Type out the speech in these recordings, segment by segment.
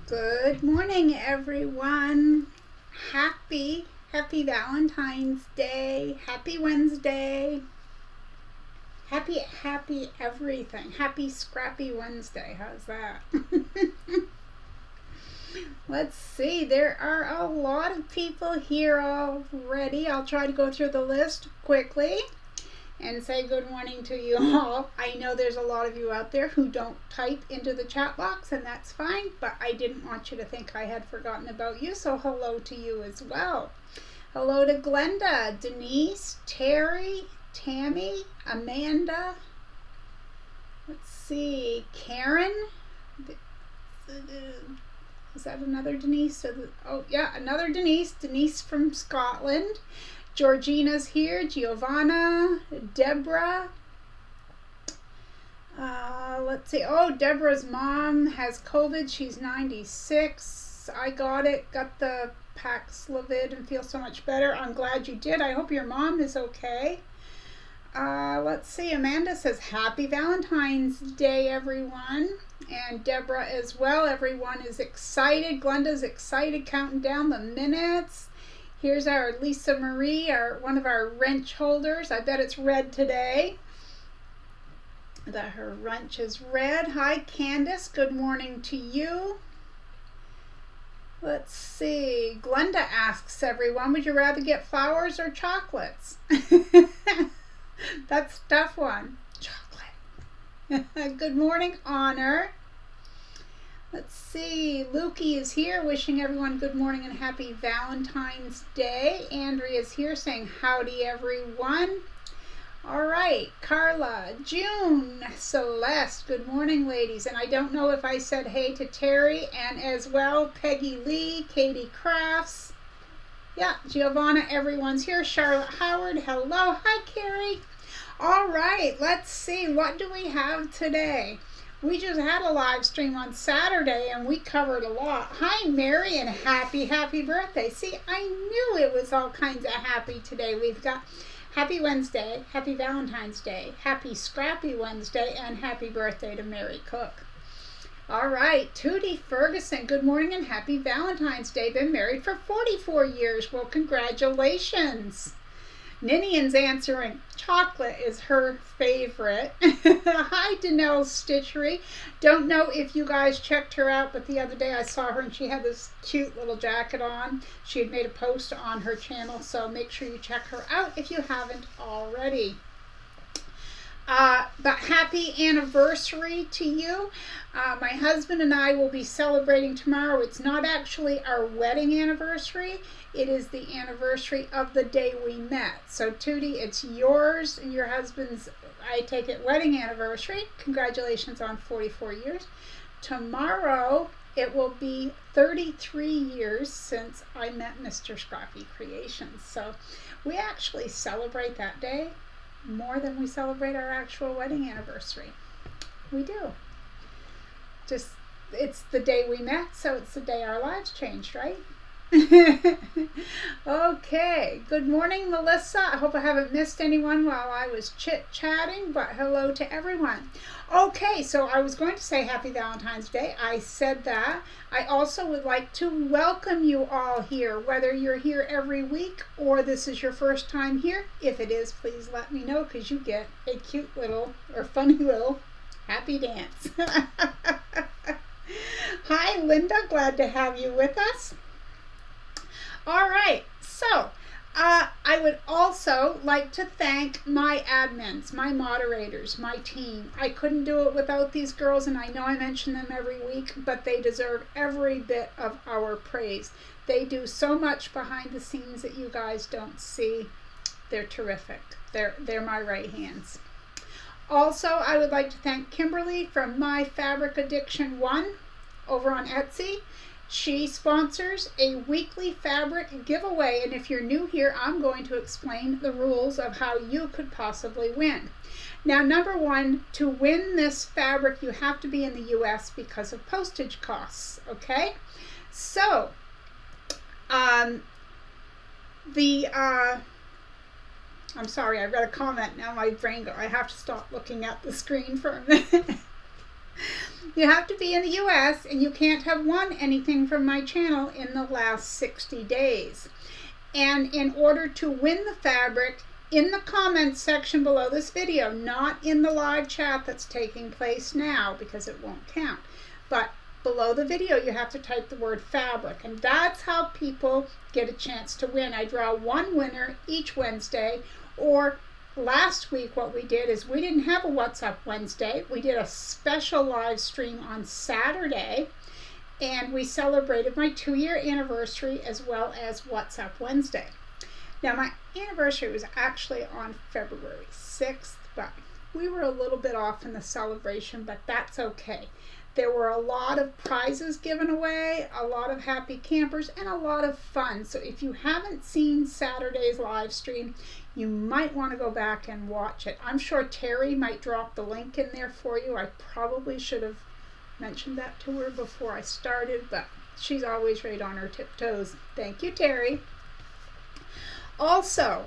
Good morning, everyone. Happy Valentine's Day. Happy Wednesday. Happy everything. Happy Scrappy Wednesday. How's that? Let's see. There are a lot of people here already. I'll try to go through the list quickly and say good morning to you all. I know there's a lot of you out there who don't type into the chat box, and that's fine, but I didn't want you to think I had forgotten about you, so hello to you as well. Hello to Glenda, Denise, Terry, Tammy, Amanda, let's see, Karen, is that another Denise? Oh yeah, another Denise from Scotland. Georgina's here, Giovanna, Deborah. Let's see. Oh, Deborah's mom has COVID. She's 96. I got the Paxlovid and feel so much better. I'm glad you did. I hope your mom is okay. Let's see. Amanda says, Happy Valentine's Day, everyone. And Deborah as well. Everyone is excited. Glenda's excited, counting down the minutes. Here's our Lisa Marie, one of our wrench holders. I bet it's red today. Her wrench is red. Hi, Candace. Good morning to you. Let's see. Glenda asks everyone, would you rather get flowers or chocolates? That's a tough one. Chocolate. Good morning, Honor. Let's see, Lukey is here wishing everyone good morning and happy Valentine's Day. Andrea's here saying howdy everyone. All right, Carla, June, Celeste, good morning ladies. And I don't know if I said hey to Terry and as well Peggy Lee, Katie Crafts. Yeah, Giovanna, everyone's here. Charlotte Howard, hello. Hi, Carrie. All right, let's see, what do we have today? We just had a live stream on Saturday and we covered a lot. Hi, Mary, and happy birthday. See, I knew it was all kinds of happy today. We've got Happy Wednesday, Happy Valentine's Day, Happy Scrappy Wednesday, and happy birthday to Mary Cook. All right, Tootie Ferguson, good morning and happy Valentine's Day. Been married for 44 years. Well, congratulations. Ninian's answering chocolate is her favorite. Hi, Danelle Stitchery. Don't know if you guys checked her out, but the other day I saw her and she had this cute little jacket on. She had made a post on her channel, so make sure you check her out if you haven't already. But happy anniversary to you. My husband and I will be celebrating tomorrow. It's not actually our wedding anniversary. It is the anniversary of the day we met. So Tootie, it's yours and your husband's, I take it, wedding anniversary. Congratulations on 44 years. Tomorrow it will be 33 years since I met Mr. Scrappy Creations. So we actually celebrate that day more than we celebrate our actual wedding anniversary. We do. Just, it's the day we met, so it's the day our lives changed, right? Okay, good morning, Melissa. I hope I haven't missed anyone while I was chit-chatting, but hello to everyone. Okay, so I was going to say happy Valentine's Day. I said that. I also would like to welcome you all here, whether you're here every week or this is your first time here. If it is, please let me know because you get a cute little or funny little happy dance. Hi, Linda. Glad to have you with us. All right, so I would also like to thank my admins, my moderators, my team. I couldn't do it without these girls, and I know I mention them every week, but they deserve every bit of our praise. They do so much behind the scenes that you guys don't see. They're terrific. They're my right hands. Also, I would like to thank Kimberly from My Fabric Addiction 1 over on Etsy. She sponsors a weekly fabric giveaway, and if you're new here, I'm going to explain the rules of how you could possibly win. Now, number one, to win this fabric, you have to be in the US because of postage costs, okay? So, I'm sorry, I read a comment, now my brain I have to stop looking at the screen for a minute. You have to be in the US and you can't have won anything from my channel in the last 60 days. And in order to win the fabric, in the comments section below this video, not in the live chat that's taking place now because it won't count, but below the video you have to type the word fabric, and that's how people get a chance to win. I draw one winner each Wednesday, or last week what we did is we didn't have a What's Up Wednesday. We did a special live stream on Saturday, and we celebrated my 2-year anniversary as well as What's Up Wednesday. Now my anniversary was actually on February 6th, but we were a little bit off in the celebration, but that's okay. There were a lot of prizes given away, a lot of happy campers, and a lot of fun. So if you haven't seen Saturday's live stream, you might want to go back and watch it. I'm sure Terry might drop the link in there for you. I probably should have mentioned that to her before I started, but she's always right on her tiptoes. Thank you, Terry. Also,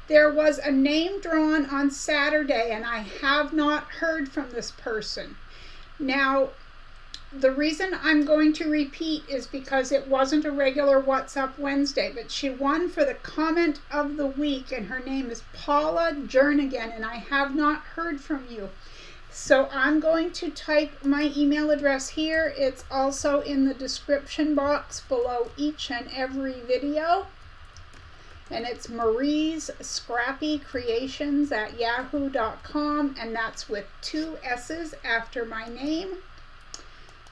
there was a name drawn on Saturday, and I have not heard from this person. Now, the reason I'm going to repeat is because it wasn't a regular What's Up Wednesday, but she won for the comment of the week, and her name is Paula Jernigan, and I have not heard from you. So I'm going to type my email address here. It's also in the description box below each and every video. And it's Marie's Scrappy Creations at yahoo.com, and that's with 2 S's after my name.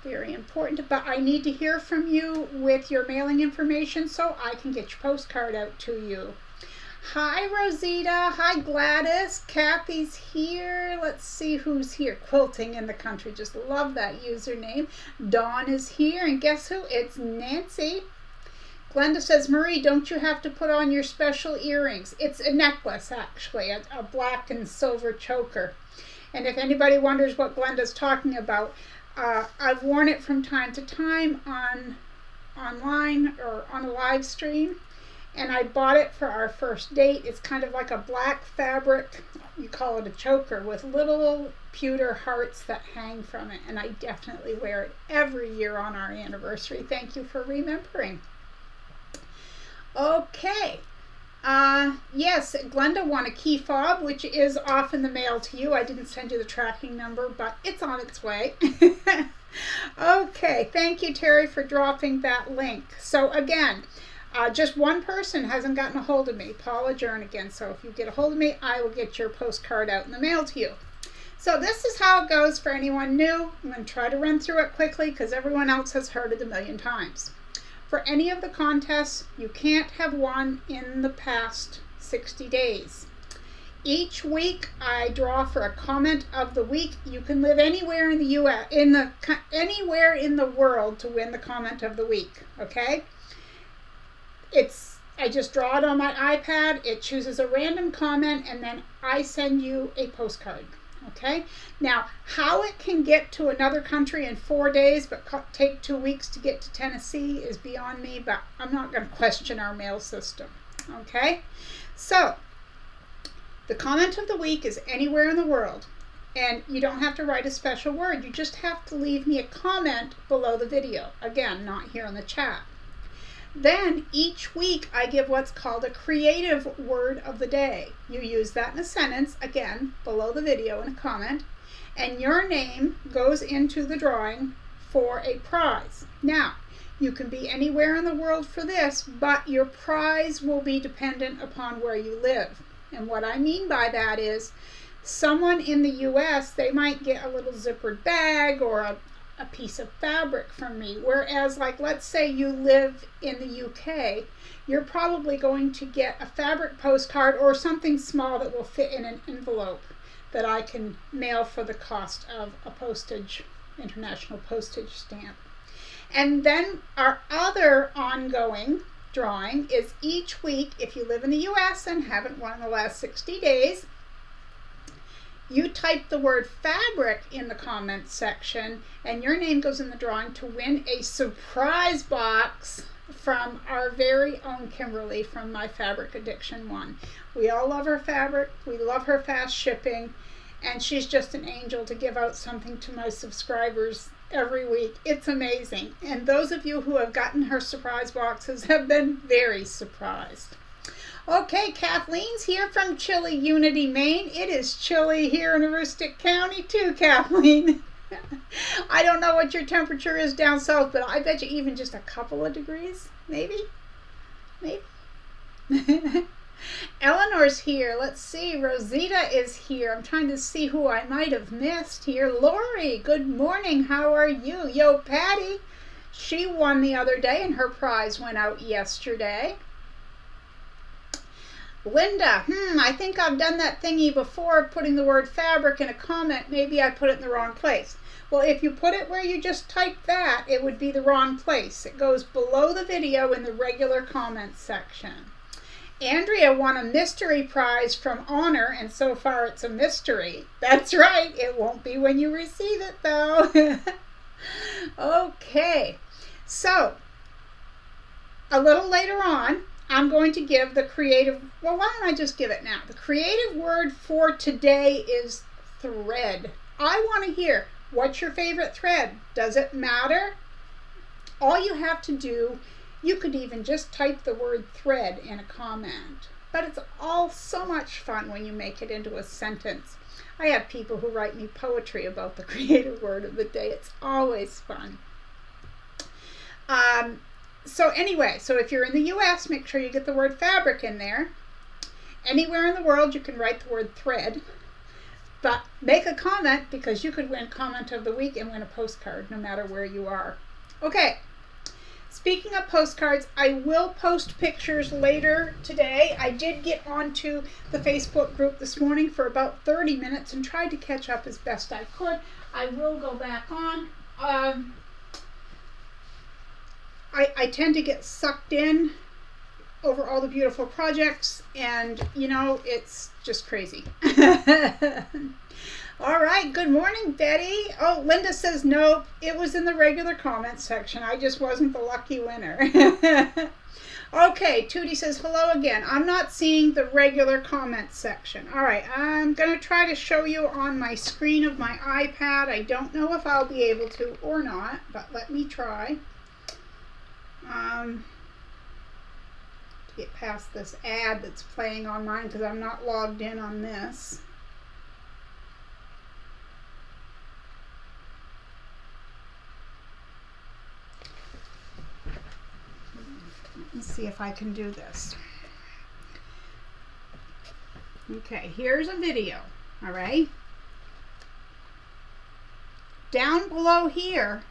Very important, but I need to hear from you with your mailing information so I can get your postcard out to you. Hi Rosita, hi Gladys, Kathy's here. Let's see who's here. Quilting in the Country, just love that username. Dawn is here, and guess who? It's Nancy. Glenda says, Marie, don't you have to put on your special earrings? It's a necklace, actually, a black and silver choker. And if anybody wonders what Glenda's talking about, I've worn it from time to time online or on a live stream. And I bought it for our first date. It's kind of like a black fabric, you call it a choker, with little pewter hearts that hang from it. And I definitely wear it every year on our anniversary. Thank you for remembering. Okay, yes, Glenda won a key fob, which is off in the mail to you. I didn't send you the tracking number, but it's on its way. Okay, thank you, Terry, for dropping that link. So again, just one person hasn't gotten a hold of me, Paula Jernigan. So if you get a hold of me, I will get your postcard out in the mail to you. So this is how it goes for anyone new. I'm going to try to run through it quickly because everyone else has heard it a million times. For any of the contests, you can't have won in the past 60 days. Each week, I draw for a comment of the week. You can live anywhere in the U.S., anywhere in the world to win the comment of the week. Okay? I just draw it on my iPad. It chooses a random comment, and then I send you a postcard. Okay, now how it can get to another country in 4 days but take 2 weeks to get to Tennessee is beyond me, but I'm not going to question our mail system. Okay, so the comment of the week is anywhere in the world, and you don't have to write a special word. You just have to leave me a comment below the video. Again, not here in the chat. Then each week I give what's called a creative word of the day. You use that in a sentence, again, below the video in a comment, and your name goes into the drawing for a prize. Now, you can be anywhere in the world for this, but your prize will be dependent upon where you live. And what I mean by that is someone in the US, they might get a little zippered bag or a piece of fabric from me, whereas like let's say you live in the UK, you're probably going to get a fabric postcard or something small that will fit in an envelope that I can mail for the cost of a international postage stamp. And then our other ongoing drawing is each week, if you live in the US and haven't won in the last 60 days, you type the word fabric in the comments section and your name goes in the drawing to win a surprise box from our very own Kimberly from My Fabric Addiction 1. We all love her fabric. We love her fast shipping. And she's just an angel to give out something to my subscribers every week. It's amazing. And those of you who have gotten her surprise boxes have been very surprised. Okay, Kathleen's here from chilly Unity, Maine. It is chilly here in Aroostook County too, Kathleen. I don't know what your temperature is down south, but I bet you even just a couple of degrees, maybe. Eleanor's here. Let's see. Rosita is here. I'm trying to see who I might have missed here. Lori, good morning. How are you? Yo, Patty. She won the other day and her prize went out yesterday. Linda, I think I've done that thingy before, putting the word fabric in a comment. Maybe I put it in the wrong place. Well, if you put it where you just typed that, it would be the wrong place. It goes below the video in the regular comments section. Andrea won a mystery prize from Honor, and so far it's a mystery. That's right. It won't be when you receive it, though. Okay. So, a little later on, I'm going to give the creative, well, why don't I just give it now? The creative word for today is thread. I want to hear, what's your favorite thread? Does it matter? All you have to do, you could even just type the word thread in a comment. But it's all so much fun when you make it into a sentence. I have people who write me poetry about the creative word of the day. It's always fun. So anyway, so if you're in the U.S., make sure you get the word fabric in there. Anywhere in the world, you can write the word thread. But make a comment, because you could win comment of the week and win a postcard no matter where you are. Okay, speaking of postcards, I will post pictures later today. I did get onto the Facebook group this morning for about 30 minutes and tried to catch up as best I could. I will go back on. I tend to get sucked in over all the beautiful projects, and you know, it's just crazy. All right, good morning, Betty. Oh, Linda says no, it was in the regular comments section. I just wasn't the lucky winner. Okay, Tootie says hello again. I'm not seeing the regular comments section. All right, I'm going to try to show you on my screen of my iPad. I don't know if I'll be able to or not, but let me try. To get past this ad that's playing on mine, because I'm not logged in on this. Let's see if I can do this. Okay, here's a video, all right? Down below here,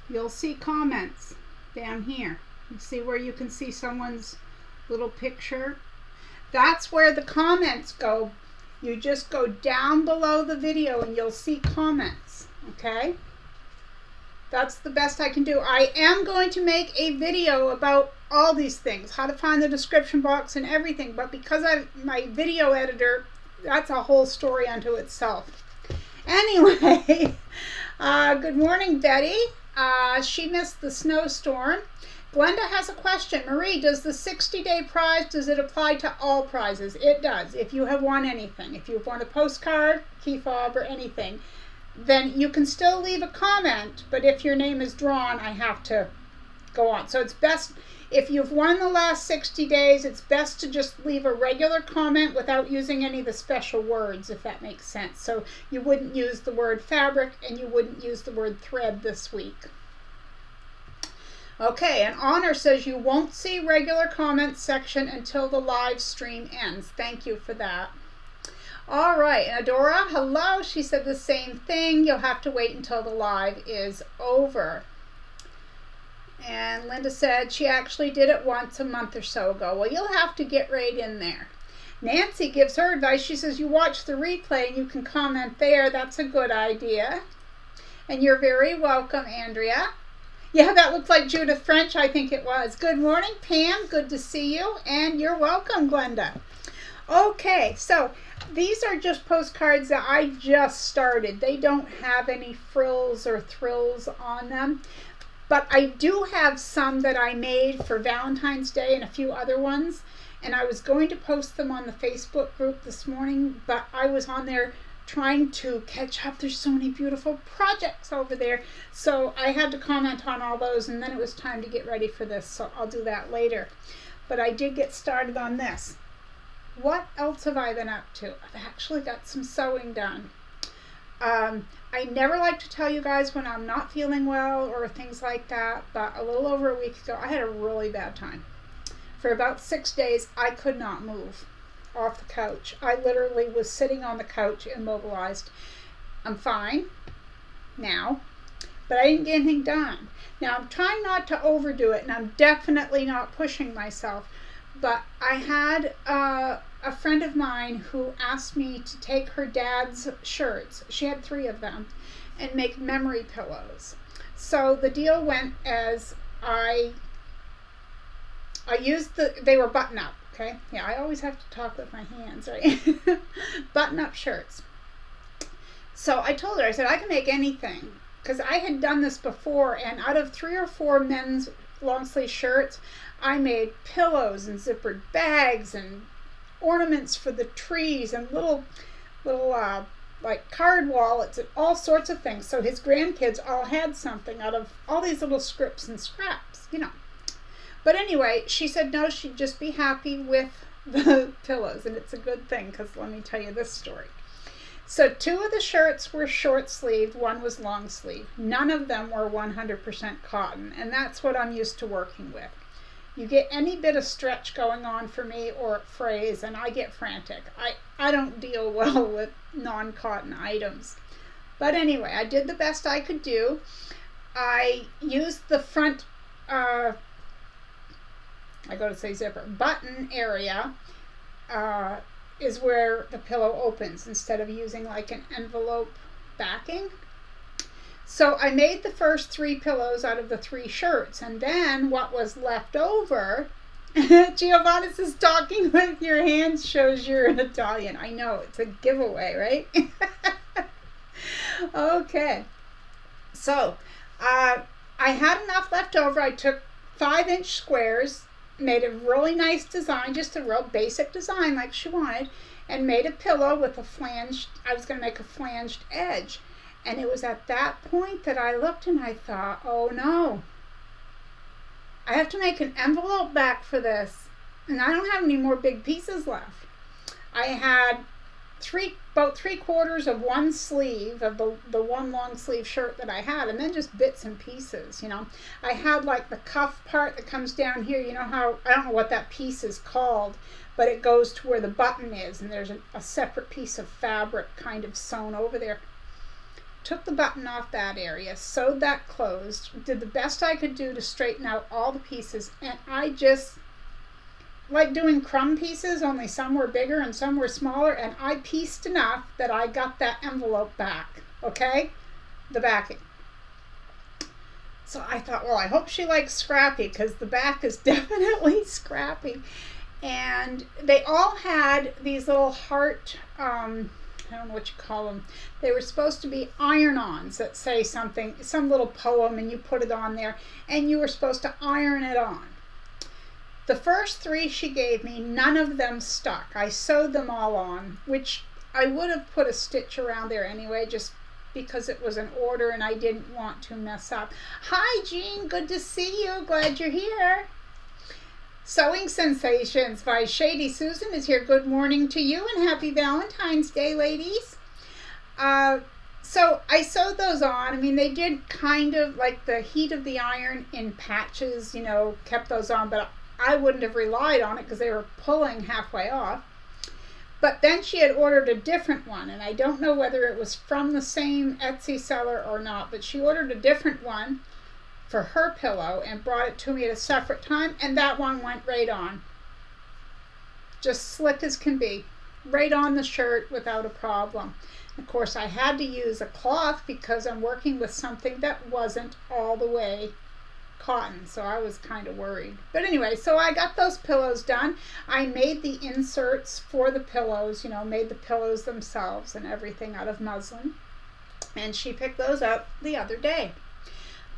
you'll see comments down here. You see where you can see someone's little picture? That's where the comments go. You just go down below the video and you'll see comments, okay? That's the best I can do. I am going to make a video about all these things, how to find the description box and everything, but because my video editor, that's a whole story unto itself. Anyway, good morning, Betty. She missed the snowstorm. Glenda has a question. Marie, does the 60-day prize, does it apply to all prizes? It does. If you have won anything, if you've won a postcard, key fob, or anything, then you can still leave a comment, but if your name is drawn, I have to go on. So it's best, if you've won the last 60 days, it's best to just leave a regular comment without using any of the special words, if that makes sense. So you wouldn't use the word fabric and you wouldn't use the word thread this week. Okay, and Honor says you won't see regular comments section until the live stream ends. Thank you for that. All right, Adora, hello. She said the same thing. You'll have to wait until the live is over. And Linda said she actually did it once a month or so ago. Well, you'll have to get right in there. Nancy gives her advice. She says you watch the replay and you can comment there. That's a good idea. And you're very welcome, Andrea. Yeah, that looked like Judith French, I think it was. Good morning, Pam. Good to see you. And you're welcome, Glenda. Okay, so these are just postcards that I just started. They don't have any frills or thrills on them. But I do have some that I made for Valentine's Day and a few other ones. and I was going to post them on the Facebook group this morning, but I was on there trying to catch up. There's so many beautiful projects over there, so I had to comment on all those, and then it was time to get ready for this, so I'll do that later. But I did get started on this. What else have I been up to? I've actually got some sewing done. I never like to tell you guys when I'm not feeling well or things like that, but a little over a week ago, I had a really bad time. For about 6 days, I could not move off the couch. I literally was sitting on the couch immobilized. I'm fine now, but I didn't get anything done. Now, I'm trying not to overdo it, and I'm definitely not pushing myself, but I had a friend of mine who asked me to take her dad's shirts, she had 3 of them, and make memory pillows. So the deal went as I used they were button up, okay? Yeah, I always have to talk with my hands, right? Button up shirts. So I told her, I said, I can make anything, because I had done this before, and out of 3 or 4 men's long sleeve shirts, I made pillows and zippered bags and ornaments for the trees and little like card wallets and all sorts of things. So his grandkids all had something out of all these little scripts and scraps, you know. But anyway, she said no, she'd just be happy with the pillows, and it's a good thing, because let me tell you this story. So 2 of the shirts were short sleeved, 1 was long sleeve. None of them were 100% cotton, and that's what I'm used to working with. You get any bit of stretch going on for me or it frays, and I get frantic. I don't deal well with non-cotton items. But anyway, I did the best I could do. I used the front, I go to say zipper, button area is where the pillow opens instead of using like an envelope backing. So I made the first 3 pillows out of the 3 shirts, and then what was left over, Giovanna says talking with your hands shows you're an Italian. I know, it's a giveaway, right? Okay. So I had enough left over. I took 5-inch squares, made a really nice design, just a real basic design like she wanted, and made a pillow with a flanged, I was going to make a flanged edge. And it was at that point that I looked and I thought, oh no, I have to make an envelope back for this. And I don't have any more big pieces left. I had about 3/4 of one sleeve of the one long sleeve shirt that I had, and then just bits and pieces, you know. I had like the cuff part that comes down here, you know how, I don't know what that piece is called, but it goes to where the button is, and there's a separate piece of fabric kind of sewn over there. Took the button off that area, sewed that closed, did the best I could do to straighten out all the pieces, and I just like doing crumb pieces, only some were bigger and some were smaller, and I pieced enough that I got that envelope back, okay? The backing. So I thought, well, I hope she likes scrappy, because the back is definitely scrappy. And they all had these little heart, I don't know what you call them. They were supposed to be iron-ons that say something, some little poem, and you put it on there, and you were supposed to iron it on. The first 3 she gave me, none of them stuck. I sewed them all on, which I would have put a stitch around there anyway, just because it was an order and I didn't want to mess up. Hi, Jean. Good to see you. Glad you're here. Sewing Sensations by Shady Susan is here. Good morning to you and happy Valentine's Day, ladies. So I sewed those on. I mean, they did kind of like the heat of the iron in patches, you know, kept those on, but I wouldn't have relied on it because they were pulling halfway off. But then she had ordered a different one, and I don't know whether it was from the same Etsy seller or not, but she ordered a different one for her pillow and brought it to me at a separate time, and that one went right on. Just slick as can be. Right on the shirt without a problem. Of course, I had to use a cloth because I'm working with something that wasn't all the way cotton, so I was kind of worried. But anyway, so I got those pillows done. I made the inserts for the pillows, you know, made the pillows themselves and everything out of muslin. And she picked those up the other day.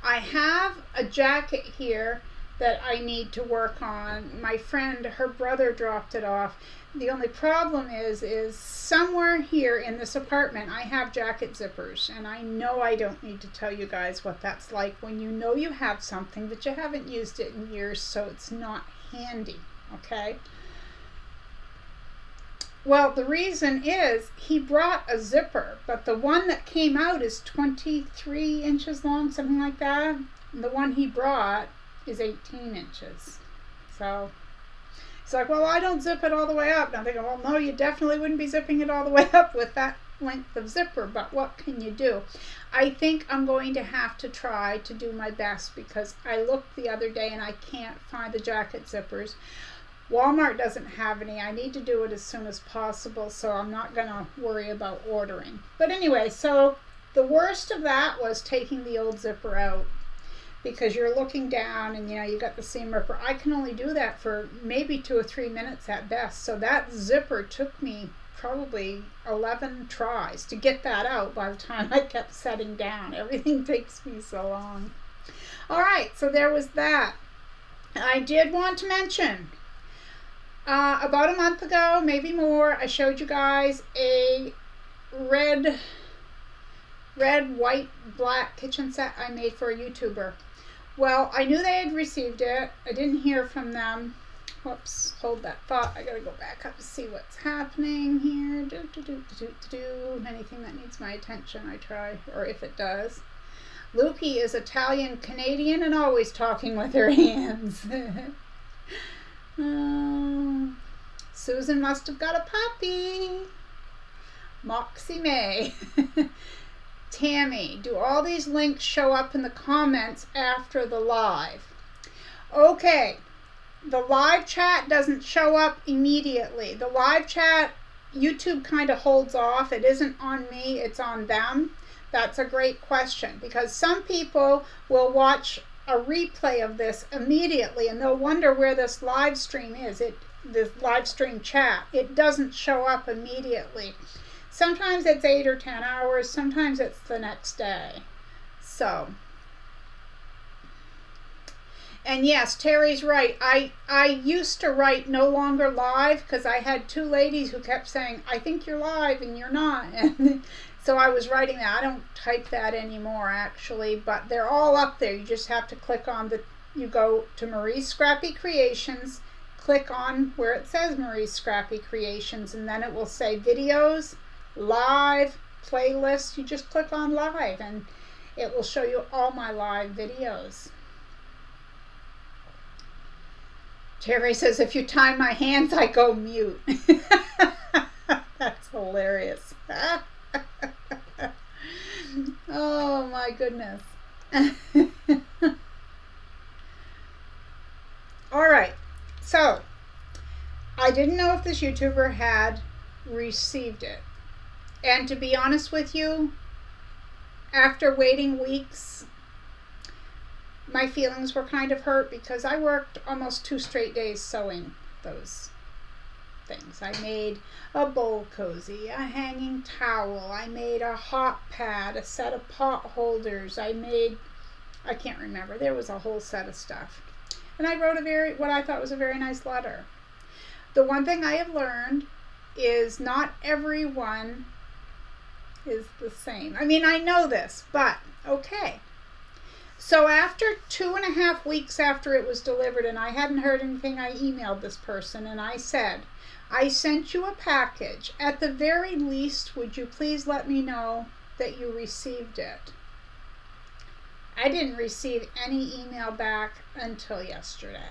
I have a jacket here that I need to work on. My friend, her brother dropped it off. The only problem is somewhere here in this apartment I have jacket zippers, and I know I don't need to tell you guys what that's like when you know you have something but you haven't used it in years, so it's not handy, okay? Well, the reason is he brought a zipper, but the one that came out is 23 inches long, something like that. And the one he brought is 18 inches. So it's like, well, I don't zip it all the way up. And I'm thinking, well, no, you definitely wouldn't be zipping it all the way up with that length of zipper, but what can you do? I think I'm going to have to try to do my best, because I looked the other day and I can't find the jacket zippers. Walmart doesn't have any. I need to do it as soon as possible, so I'm not going to worry about ordering. But anyway, so the worst of that was taking the old zipper out, because you're looking down and, you know, you got the seam ripper. I can only do that for maybe 2 or 3 minutes at best. So that zipper took me probably 11 tries to get that out by the time I kept setting down. Everything takes me so long. All right, so there was that. I did want to mention, about a month ago, maybe more, I showed you guys a red, white, black kitchen set I made for a YouTuber. Well, I knew they had received it. I didn't hear from them. Whoops, hold that thought. I gotta go back up to see what's happening here. Anything that needs my attention, I try, or if it does. Lukey is Italian Canadian and always talking with her hands. Susan must have got a puppy. Moxie May. Tammy, do all these links show up in the comments after the live? Okay, the live chat doesn't show up immediately. The live chat, YouTube kind of holds off. It isn't on me, it's on them. That's a great question, because some people will watch a replay of this immediately and they'll wonder where this live stream is. This live stream chat, it doesn't show up immediately. Sometimes it's 8 or 10 hours, sometimes it's the next day. So, and yes, Terry's right. I used to write no longer live, because I had 2 ladies who kept saying, I think you're live and you're not. And so I was writing that. I don't type that anymore, actually, but they're all up there. You just have to click on you go to Marie's Scrappy Creations, click on where it says Marie's Scrappy Creations, and then it will say videos, live, playlist. You just click on live and it will show you all my live videos. Terry says, if you tie my hands, I go mute. That's hilarious. Oh my goodness. All right, so I didn't know if this YouTuber had received it, and to be honest with you, after waiting weeks, my feelings were kind of hurt, because I worked almost 2 straight days sewing those things. I made a bowl cozy, a hanging towel, I made a hot pad, a set of pot holders, I can't remember, there was a whole set of stuff. And I wrote what I thought was a very nice letter. The one thing I have learned is not everyone is the same. I mean, I know this, but okay. So after 2.5 weeks after it was delivered and I hadn't heard anything, I emailed this person and I said, I sent you a package. At the very least, would you please let me know that you received it? I didn't receive any email back until yesterday.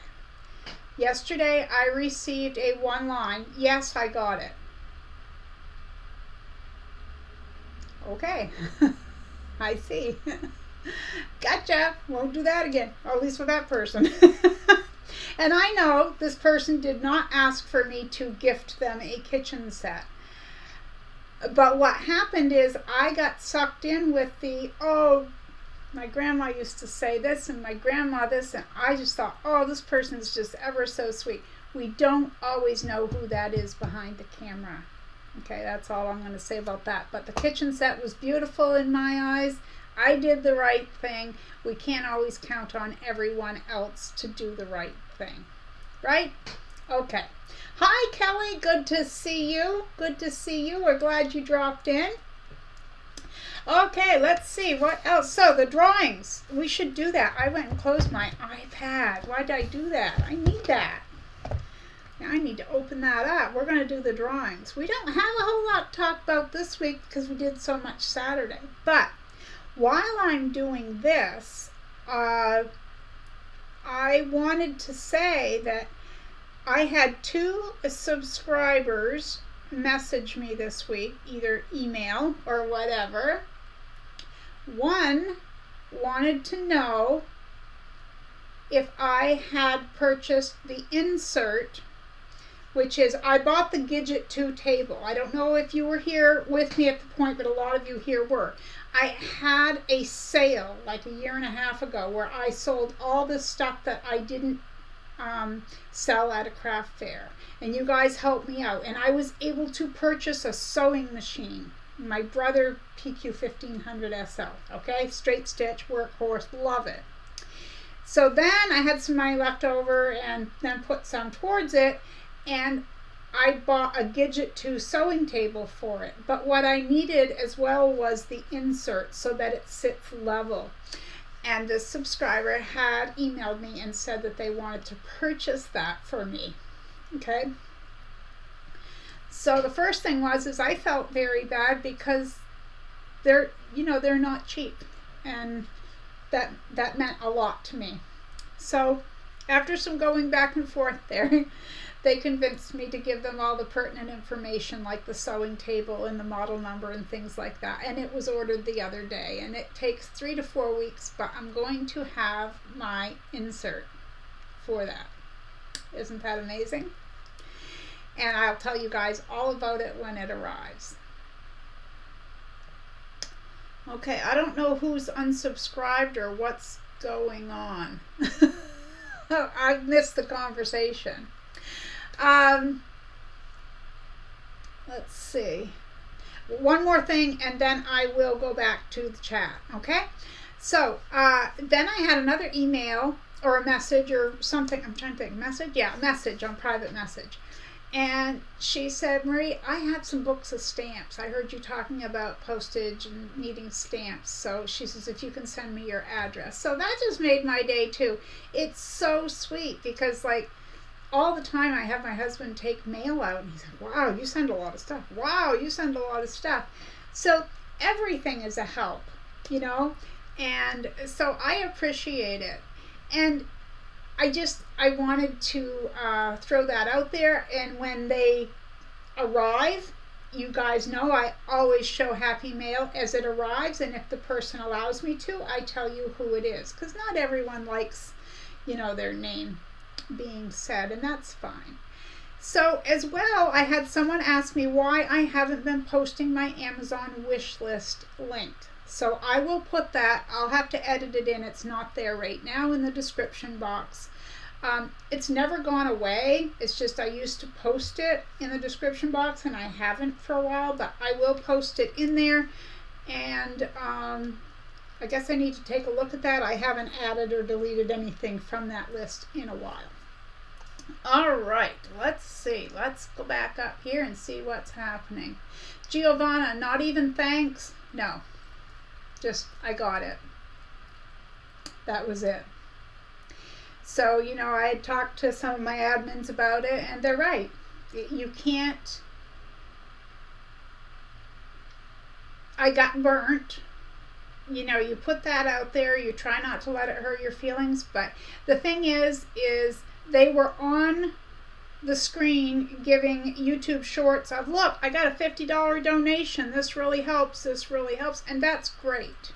Yesterday, I received a 1-line, yes, I got it. Okay, I see. Gotcha, won't do that again, or at least with that person. And I know this person did not ask for me to gift them a kitchen set. But what happened is I got sucked in with my grandma used to say this and my grandma this, and I just thought, oh, this person's just ever so sweet. We don't always know who that is behind the camera. Okay, that's all I'm going to say about that. But the kitchen set was beautiful in my eyes. I did the right thing. We can't always count on everyone else to do the right thing, right? Okay. Hi, Kelly. Good to see you. Good to see you. We're glad you dropped in. Okay, let's see what else. So the drawings, we should do that. I went and closed my iPad. Why did I do that? I need that. Now I need to open that up. We're going to do the drawings. We don't have a whole lot to talk about this week because we did so much Saturday. But while I'm doing this, I wanted to say that I had 2 subscribers message me this week, either email or whatever. One wanted to know if I had purchased the insert, which is, I bought the Gidget 2 table. I don't know if you were here with me at the point, but a lot of you here were. I had a sale like a year and a half ago where I sold all the stuff that I didn't sell at a craft fair. And you guys helped me out. And I was able to purchase a sewing machine. My brother PQ 1500 SL. Okay, straight stitch, workhorse, love it. So then I had some money left over and then put some towards it. And I bought a Gidget 2 sewing table for it. But what I needed as well was the insert so that it sits level. And this subscriber had emailed me and said that they wanted to purchase that for me. Okay. So the first thing is I felt very bad because they're not cheap, and that meant a lot to me. So after some going back and forth there, they convinced me to give them all the pertinent information like the sewing table and the model number and things like that. And it was ordered the other day, and it takes 3 to 4 weeks, but I'm going to have my insert for that. Isn't that amazing? And I'll tell you guys all about it when it arrives. Okay, I don't know who's unsubscribed or what's going on. I've missed the conversation. Let's see. One more thing, and then I will go back to the chat, okay? So, then I had another email or a message or something. I'm trying to think. Message? Yeah, message on private message. And she said, Marie, I have some books of stamps. I heard you talking about postage and needing stamps. So she says, if you can send me your address. So that just made my day too. It's so sweet because like all the time I have my husband take mail out and he's like, wow, you send a lot of stuff. Wow, you send a lot of stuff. So everything is a help, you know? And so I appreciate it. And I wanted to throw that out there, and when they arrive, you guys know I always show happy mail as it arrives, and if the person allows me to, I tell you who it is, because not everyone likes, their name being said, and that's fine. So as well, I had someone ask me why I haven't been posting my Amazon wish list linked. So I will put that, I'll have to edit it in, it's not there right now in the description box. It's never gone away, it's just I used to post it in the description box and I haven't for a while, but I will post it in there. And I guess I need to take a look at that. I haven't added or deleted anything from that list in a while. All right, let's see. Let's go back up here and see what's happening. Giovanna, not even thanks? No. Just, I got it. That was it. So, I had talked to some of my admins about it, and they're right. You can't. I got burnt. You put that out there, you try not to let it hurt your feelings, but the thing is they were on the screen giving YouTube shorts of, look, I got a $50 donation, this really helps, and that's great.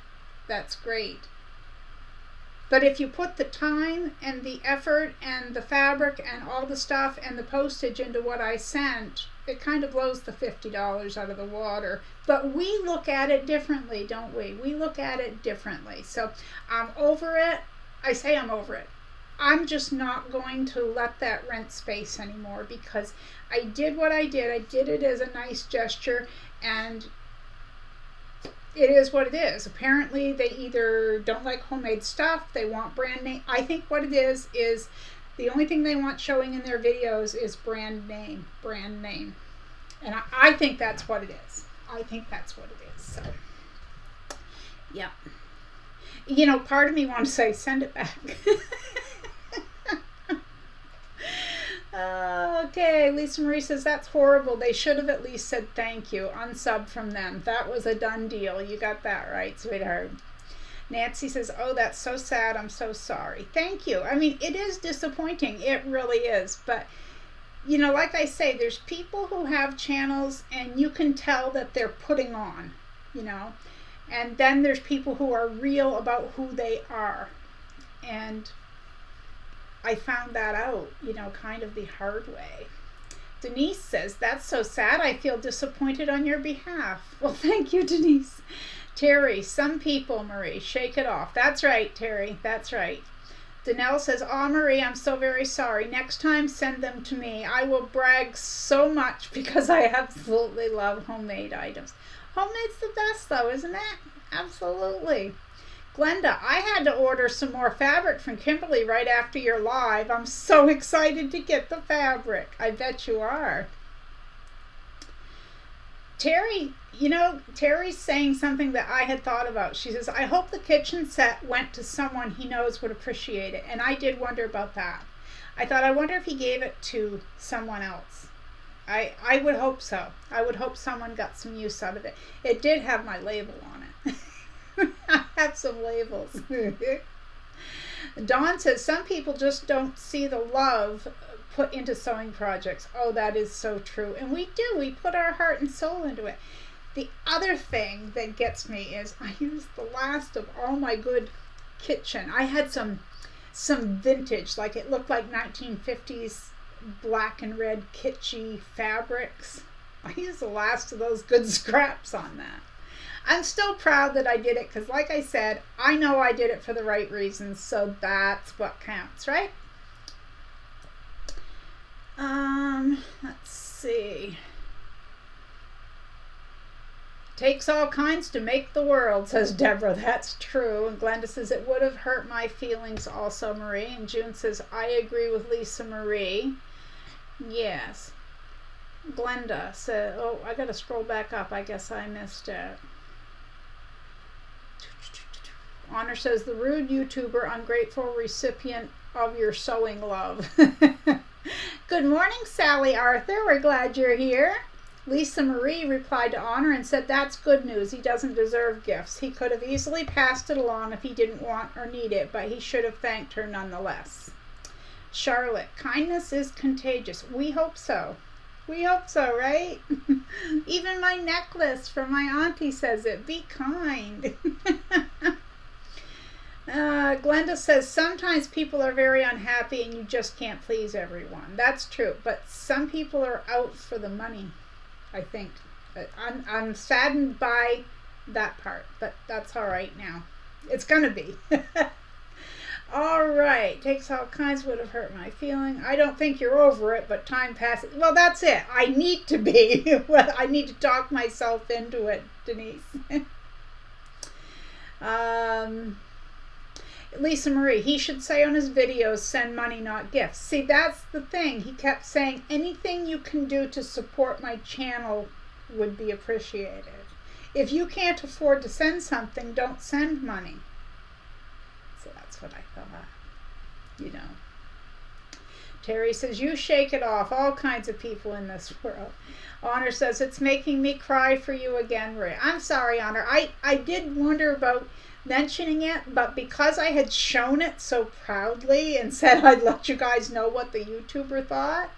That's great. But if you put the time and the effort and the fabric and all the stuff and the postage into what I sent, it kind of blows the $50 out of the water. But we look at it differently, don't we? We look at it differently. So I'm over it. I say I'm over it. I'm just not going to let that rent space anymore because I did what I did. I did it as a nice gesture, and it is what it is. Apparently they either don't like homemade stuff, they want brand name. I think what it is the only thing they want showing in their videos is brand name. And I think that's what it is. So, yeah. You know, part of me wants to say, send it back. Okay, Lisa Marie says, that's horrible. They should have at least said thank you. Unsub from them. That was a done deal. You got that right, sweetheart. Nancy says, oh, that's so sad. I'm so sorry. Thank you. I mean, it is disappointing. It really is. But, you know, like I say, there's people who have channels and you can tell that they're putting on, you know. And then there's people who are real about who they are. And I found that out, you know, kind of the hard way. Denise says, that's so sad. I feel disappointed on your behalf. Well, thank you, Denise. Terry, some people, Marie, shake it off. That's right, Terry. That's right. Danelle says, oh, Marie, I'm so very sorry. Next time, send them to me. I will brag so much because I absolutely love homemade items. Homemade's the best, though, isn't it? Absolutely. Glenda, I had to order some more fabric from Kimberly right after your live. I'm so excited to get the fabric. I bet you are. Terry, you know, Terry's saying something that I had thought about. She says, I hope the kitchen set went to someone he knows would appreciate it. And I did wonder about that. I thought, I wonder if he gave it to someone else. I would hope so. I would hope someone got some use out of it. It did have my label on it. I have some labels. Dawn says, some people just don't see the love put into sewing projects. Oh, that is so true. And we do. We put our heart and soul into it. The other thing that gets me is I used the last of all my good kitchen. I had some vintage, like it looked like 1950s black and red kitschy fabrics. I used the last of those good scraps on that. I'm still proud that I did it because, like I said, I know I did it for the right reasons, so that's what counts, right? Let's see. Takes all kinds to make the world, says Deborah. That's true. And Glenda says, it would have hurt my feelings also, Marie. And June says, I agree with Lisa Marie. Yes. Glenda said, oh, I got to scroll back up. I guess I missed it. Honor says, the rude YouTuber, ungrateful recipient of your sewing love. Good morning, Sally Arthur. We're glad you're here. Lisa Marie replied to Honor and said, that's good news. He doesn't deserve gifts. He could have easily passed it along if he didn't want or need it, but he should have thanked her nonetheless. Charlotte, kindness is contagious. We hope so. We hope so, right? Even my necklace from my auntie says it. Be kind. Glenda says, sometimes people are very unhappy and you just can't please everyone. That's true, but some people are out for the money, I think. I'm saddened by that part, but that's all right now. It's gonna be. All right, takes all kinds, would have hurt my feeling. I don't think you're over it, but time passes. Well, that's it. I need to be. Well, I need to talk myself into it, Denise. Lisa Marie, he should say on his videos, send money, not gifts. See, that's the thing. He kept saying, anything you can do to support my channel would be appreciated. If you can't afford to send something, don't send money. So that's what I thought, you know. Terry says, you shake it off. All kinds of people in this world. Honor says, it's making me cry for you again, Ray. I'm sorry, Honor. I did wonder about mentioning it, but because I had shown it so proudly and said I'd let you guys know what the YouTuber thought,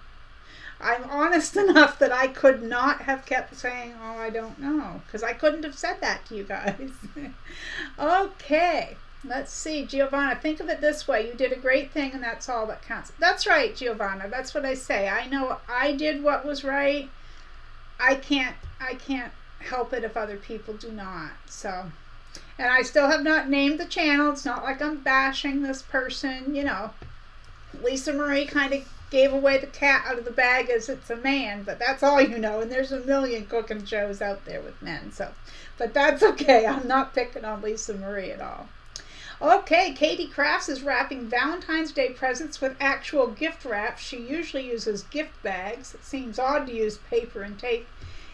I'm honest enough that I could not have kept saying, oh, I don't know, because I couldn't have said that to you guys. Okay. Let's see, Giovanna, think of it this way. You did a great thing and that's all that counts. That's right, Giovanna. That's what I say. I know I did what was right. I can't help it if other people do not. So, and I still have not named the channel. It's not like I'm bashing this person, you know. Lisa Marie kind of gave away the cat out of the bag as it's a man, but that's all you know. And there's a million cooking shows out there with men. So, but that's okay. I'm not picking on Lisa Marie at all. Okay, Katie Crafts is wrapping Valentine's Day presents with actual gift wrap. She usually uses gift bags. It seems odd to use paper and tape.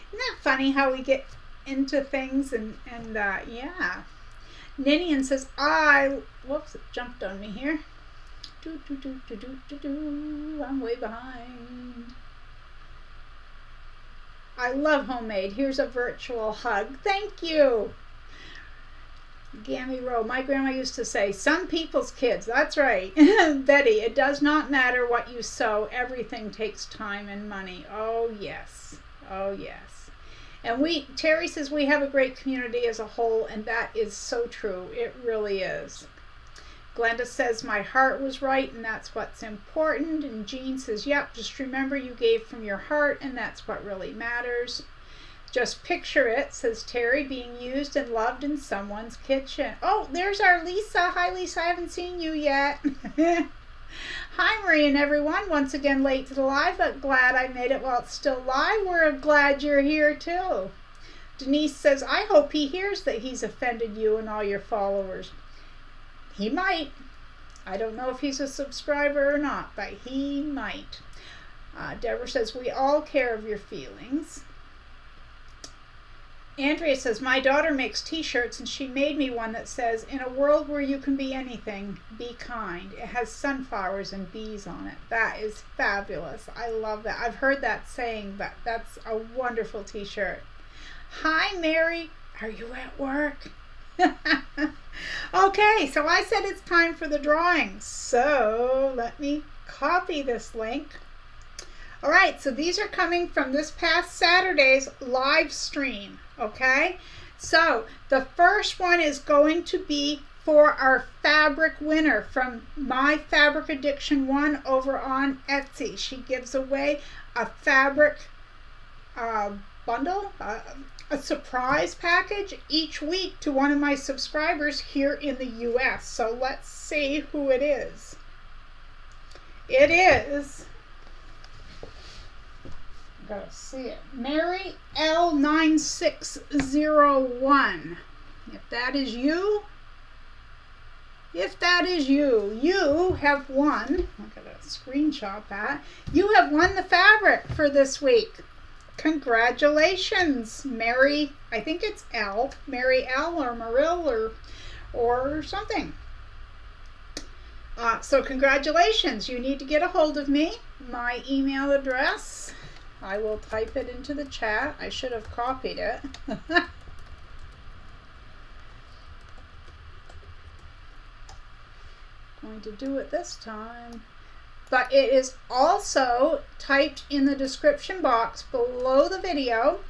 Isn't that funny how we get into things and yeah. Ninian says, whoops, it jumped on me here. I'm way behind. I love homemade. Here's a virtual hug. Thank you. Gammy Rowe. My grandma used to say, some people's kids. That's right. Betty, it does not matter what you sow. Everything takes time and money. Oh, yes. Oh, yes. And Terry says we have a great community as a whole, and that is so true. It really is. Glenda says my heart was right, and that's what's important. And Jean says, yep, just remember you gave from your heart, and that's what really matters. Just picture it, says Terry, being used and loved in someone's kitchen. Oh, there's our Lisa. Hi, Lisa. I haven't seen you yet. Hi, Marie and everyone. Once again, late to the live, but glad I made it while it's still live. We're glad you're here, too. Denise says, I hope he hears that he's offended you and all your followers. He might. I don't know if he's a subscriber or not, but he might. Deborah says, we all care of your feelings. Andrea says, my daughter makes t-shirts and she made me one that says, in a world where you can be anything, be kind. It has sunflowers and bees on it. That is fabulous. I love that. I've heard that saying, but that's a wonderful t-shirt. Hi, Mary. Are you at work? Okay, so I said it's time for the drawings. So let me copy this link. All right, so these are coming from this past Saturday's live stream, okay? So the first one is going to be for our fabric winner from My Fabric Addiction 1 over on Etsy. She gives away a fabric bundle, a surprise package each week to one of my subscribers here in the US. So let's see who it is. It is, I gotta see it, Mary L9601. If that is you, you have won. Look at that screenshot that. You have won the fabric for this week. Congratulations, Mary. I think it's L, Mary L or Maril or something. So congratulations. You need to get a hold of me. My email address, I will type it into the chat. I should have copied it. Going to do it this time. But it is also typed in the description box below the video,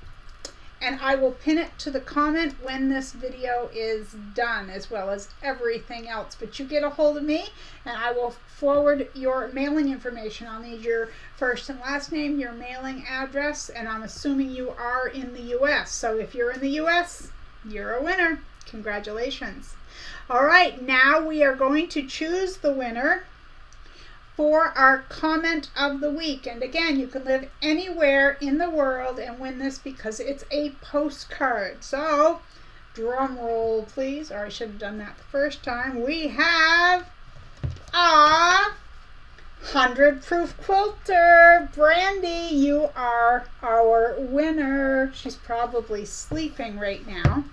and I will pin it to the comment when this video is done, as well as everything else. But you get a hold of me, and I will forward your mailing information. I'll need your first and last name, your mailing address, and I'm assuming you are in the US. So if you're in the US, you're a winner. Congratulations. All right, now we are going to choose the winner for our comment of the week. And again, you can live anywhere in the world and win this because it's a postcard. So, drum roll please, or I should have done that the first time. We have a 100 proof quilter. Brandy, you are our winner. She's probably sleeping right now.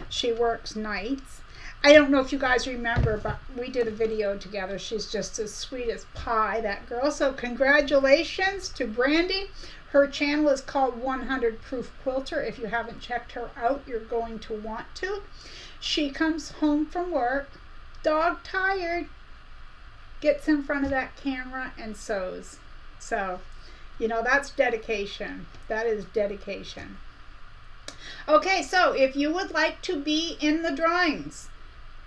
She works nights. I don't know if you guys remember, but we did a video together. She's just as sweet as pie, that girl. So congratulations to Brandy. Her channel is called 100 Proof Quilter. If you haven't checked her out, you're going to want to. She comes home from work, dog tired, gets in front of that camera and sews. So, you know, that's dedication. That is dedication. Okay, so if you would like to be in the drawings,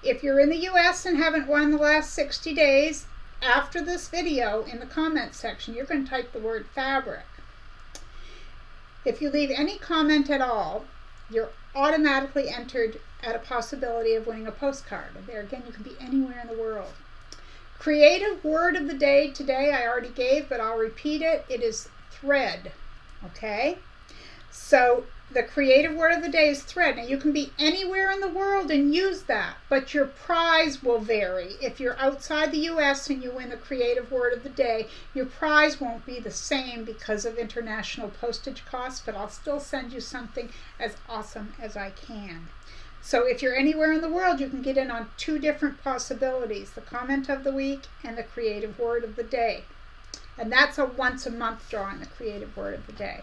if you're in the US and haven't won the last 60 days, after this video in the comments section, you're going to type the word fabric. If you leave any comment at all, you're automatically entered at a possibility of winning a postcard. And there again, you can be anywhere in the world. Creative word of the day today I already gave, but I'll repeat it. It is thread. Okay? So the creative word of the day is thread. Now you can be anywhere in the world and use that, but your prize will vary. If you're outside the US and you win the creative word of the day, your prize won't be the same because of international postage costs, but I'll still send you something as awesome as I can. So if you're anywhere in the world, you can get in on 2 different possibilities, the comment of the week and the creative word of the day. And that's a once a month drawing, the creative word of the day.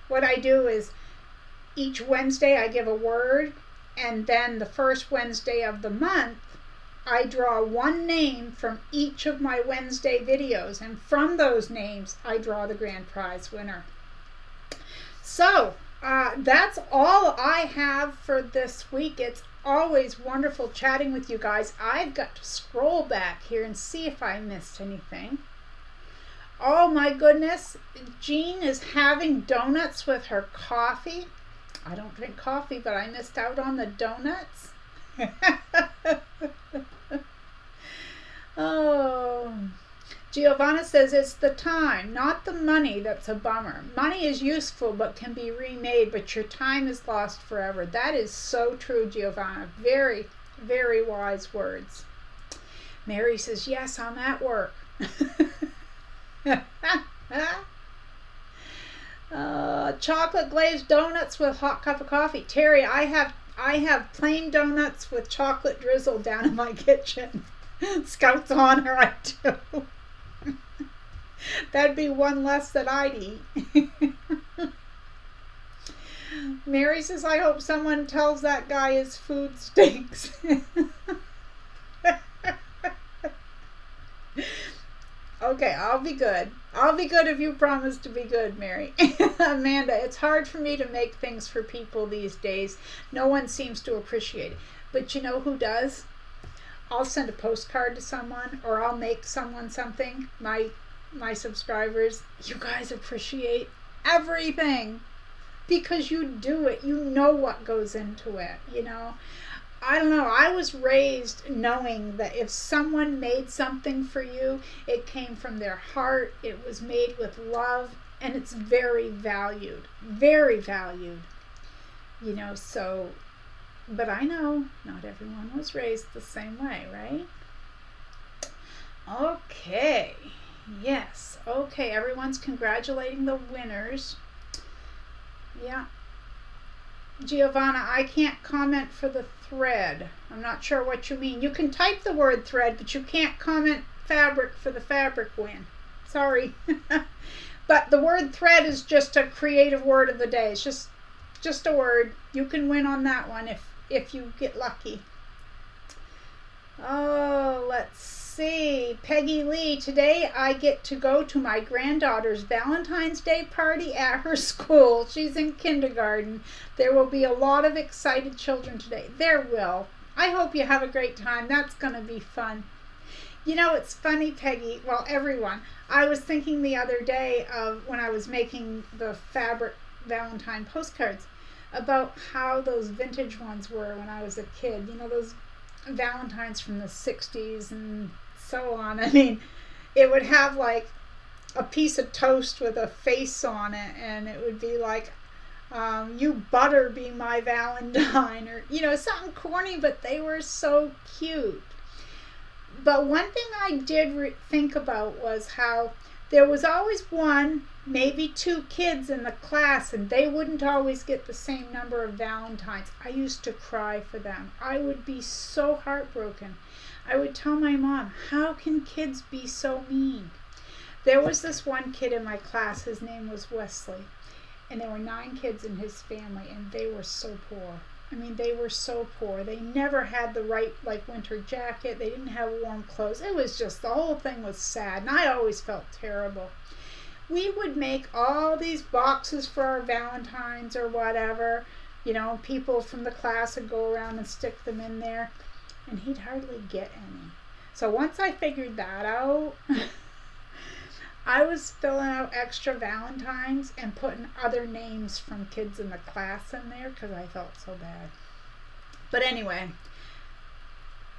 What I do is each Wednesday I give a word, and then the first Wednesday of the month I draw one name from each of my Wednesday videos, and from those names I draw the grand prize winner. So that's all I have for this week. It's always wonderful chatting with you guys. I've got to scroll back here and see if I missed anything. Oh my goodness, Jean is having donuts with her coffee. I don't drink coffee, but I missed out on the donuts. Oh, Giovanna says it's the time, not the money, that's a bummer. Money is useful but can be remade, but your time is lost forever. That is so true, Giovanna. Very, very wise words. Mary says, yes, I'm at work. Chocolate glazed donuts with hot cup of coffee. Terry, I have plain donuts with chocolate drizzle down in my kitchen. Scout's honor, I do. That'd be one less that I'd eat. Mary says, I hope someone tells that guy his food stinks. Okay, I'll be good. I'll be good if you promise to be good, Mary. Amanda, it's hard for me to make things for people these days. No one seems to appreciate it. But you know who does? I'll send a postcard to someone, or I'll make someone something. My subscribers, you guys appreciate everything because you do it. You know what goes into it, you know. I don't know. I was raised knowing that if someone made something for you, it came from their heart, it was made with love, and it's very valued. Very valued. You know, so, but I know not everyone was raised the same way, right? Okay. Yes. Okay, everyone's congratulating the winners. Yeah. Giovanna, I can't comment for the thread. I'm not sure what you mean. You can type the word thread, but you can't comment fabric for the fabric win. Sorry. But the word thread is just a creative word of the day. It's just a word. You can win on that one if you get lucky. Oh, let's see. Peggy Lee, today I get to go to my granddaughter's Valentine's Day party at her school. She's in kindergarten. There will be a lot of excited children today. There will. I hope you have a great time. That's going to be fun. You know, it's funny, Peggy. Well, everyone. I was thinking the other day of when I was making the fabric Valentine postcards about how those vintage ones were when I was a kid. You know, those Valentines from the 60s and so on. I mean, it would have like a piece of toast with a face on it, and it would be like, you butter be my Valentine, or, you know, something corny, but they were so cute. But one thing I did think about was how there was always one, maybe 2 kids in the class, and they wouldn't always get the same number of Valentines. I used to cry for them. I would be so heartbroken. I would tell my mom, how can kids be so mean? There was this one kid in my class, his name was Wesley, and there were 9 kids in his family, and they were so poor. I mean, they were so poor. They never had the right, like, winter jacket. They didn't have warm clothes. It was just, the whole thing was sad, and I always felt terrible. We would make all these boxes for our Valentines or whatever. You know, people from the class would go around and stick them in there, and he'd hardly get any. So once I figured that out, I was filling out extra Valentines and putting other names from kids in the class in there because I felt so bad. But anyway,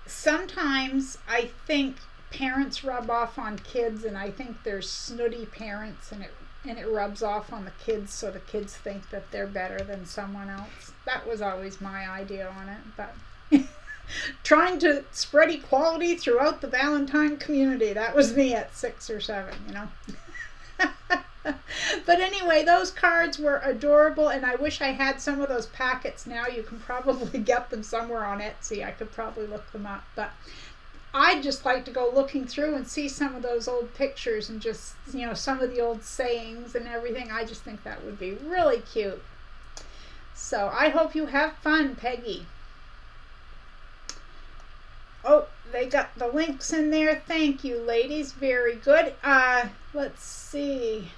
sometimes I think parents rub off on kids, and I think they're snooty parents, and it rubs off on the kids, so the kids think that they're better than someone else. That was always my idea on it, but trying to spread equality throughout the Valentine community. That was me at 6 or 7, you know. But anyway, those cards were adorable, and I wish I had some of those packets now. You can probably get them somewhere on Etsy. I could probably look them up, but I'd just like to go looking through and see some of those old pictures and just, you know, some of the old sayings and everything. I just think that would be really cute. So I hope you have fun, Peggy. Oh, they got the links in there. Thank you, ladies. Very good. Let's see.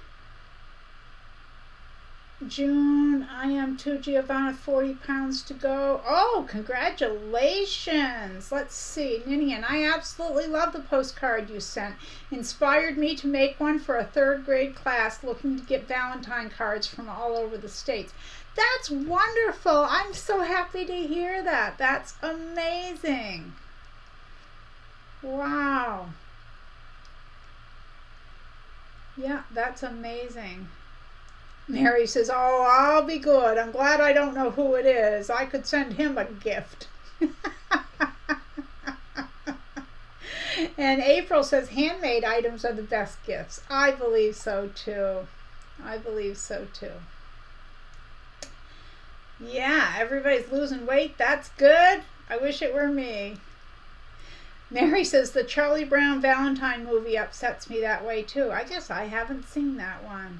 June, I am too, Giovanna, 40 pounds to go. Oh, congratulations. Let's see. Ninian, I absolutely love the postcard you sent. Inspired me to make one for a 3rd grade class looking to get Valentine cards from all over the States. That's wonderful. I'm so happy to hear that. That's amazing. Wow. Yeah, that's amazing. Mary says, oh, I'll be good. I'm glad I don't know who it is. I could send him a gift. And April says, handmade items are the best gifts. I believe so too. I believe so too. Yeah, everybody's losing weight. That's good. I wish it were me. Mary says, the Charlie Brown Valentine movie upsets me that way too. I guess I haven't seen that one.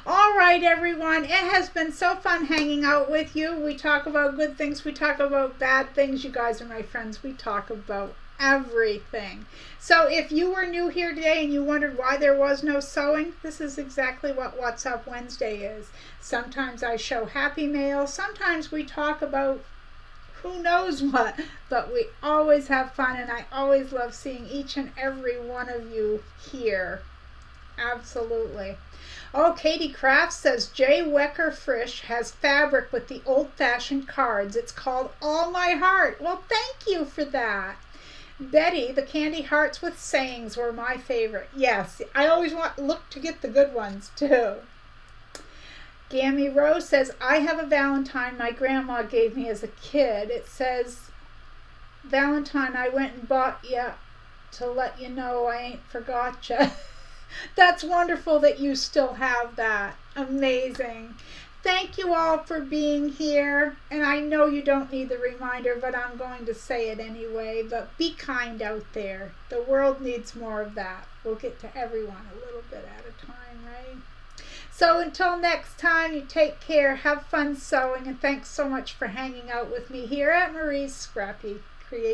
All right, everyone. It has been so fun hanging out with you. We talk about good things. We talk about bad things. You guys are my friends. We talk about everything. So if you were new here today and you wondered why there was no sewing, this is exactly what What's Up Wednesday is. Sometimes I show happy mail. Sometimes we talk about who knows what, but we always have fun, and I always love seeing each and every one of you here. Absolutely. Oh, Katie Kraft says, Jay Wecker Frisch has fabric with the old-fashioned cards. It's called All My Heart. Well, thank you for that. Betty, the candy hearts with sayings were my favorite. Yes, I always look to get the good ones, too. Gammy Rose says, I have a Valentine my grandma gave me as a kid. It says, Valentine, I went and bought ya to let you know I ain't forgot ya. That's wonderful that you still have that. Amazing. Thank you all for being here. And I know you don't need the reminder, but I'm going to say it anyway. But be kind out there. The world needs more of that. We'll get to everyone a little bit at a time, right? So until next time, you take care. Have fun sewing. And thanks so much for hanging out with me here at Marie's Scrappy Creation.